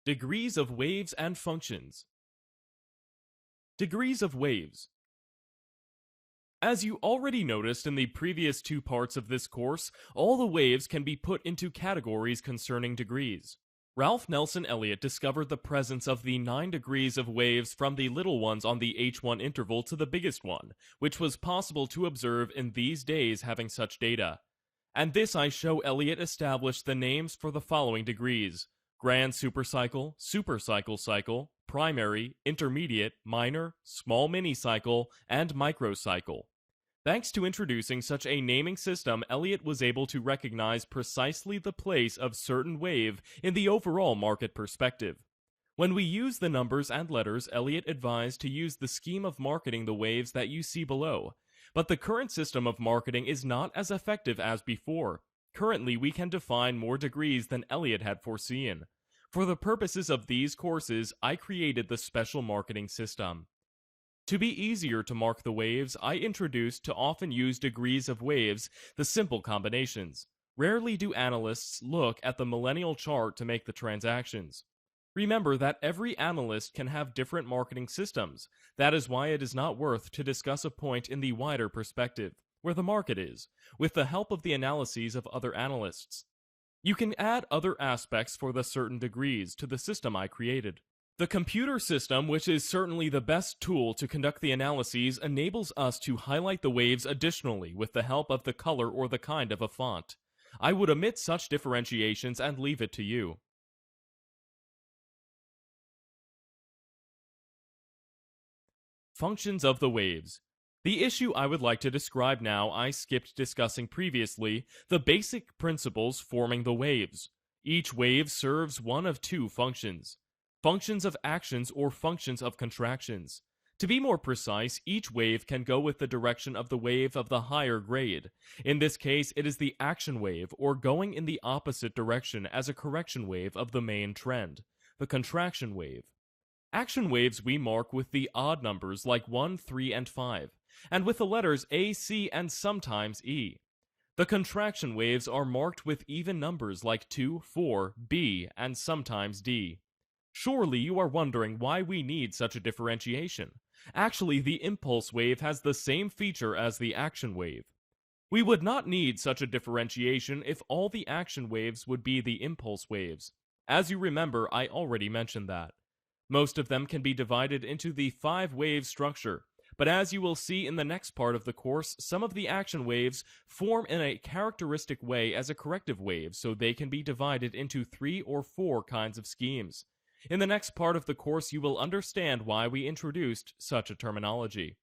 Degrees of waves and functions. Degrees of waves. As you already noticed in the previous two parts of this course, all the waves can be put into categories concerning degrees. Ralph Nelson Elliot discovered the presence of the 9 degrees of waves from the little ones on the H1 interval to the biggest one, which was possible to observe in these days having such data. And this I show Elliot established the names for the following degrees: grand supercycle, supercycle cycle, primary, intermediate, minor, small mini-cycle, and microcycle. Thanks to introducing such a naming system, Elliot was able to recognize precisely the place of certain wave in the overall market perspective. When we use the numbers and letters, Elliot advised to use the scheme of marketing the waves that you see below. But the current system of marketing is not as effective as before. Currently, we can define more degrees than Elliot had foreseen. For the purposes of these courses, I created the special marketing system. To be easier to mark the waves, I introduced to often use degrees of waves, the simple combinations. Rarely do analysts look at the millennial chart to make the transactions. Remember that every analyst can have different marketing systems. That is why it is not worth to discuss a point in the wider perspective, where the market is, with the help of the analyses of other analysts. You can add other aspects for the certain degrees to the system I created. The computer system, which is certainly the best tool to conduct the analyses, enables us to highlight the waves additionally with the help of the color or the kind of a font. I would omit such differentiations and leave it to you. Functions of the waves. The issue I would like to describe now I skipped discussing previously, the basic principles forming the waves. Each wave serves one of two functions: functions of actions or functions of contractions. To be more precise, each wave can go with the direction of the wave of the higher grade. In this case, it is the action wave, or going in the opposite direction as a correction wave of the main trend, the contraction wave. Action waves we mark with the odd numbers like 1, 3, and 5, and with the letters A, C, and sometimes E. The contraction waves are marked with even numbers like 2, 4, B, and sometimes D. Surely you are wondering why we need such a differentiation. Actually, the impulse wave has the same feature as the action wave. We would not need such a differentiation if all the action waves would be the impulse waves. As you remember, I already mentioned that. Most of them can be divided into the 5-wave structure, but as you will see in the next part of the course, some of the action waves form in a characteristic way as a corrective wave, so they can be divided into 3 or 4 kinds of schemes. In the next part of the course, you will understand why we introduced such a terminology.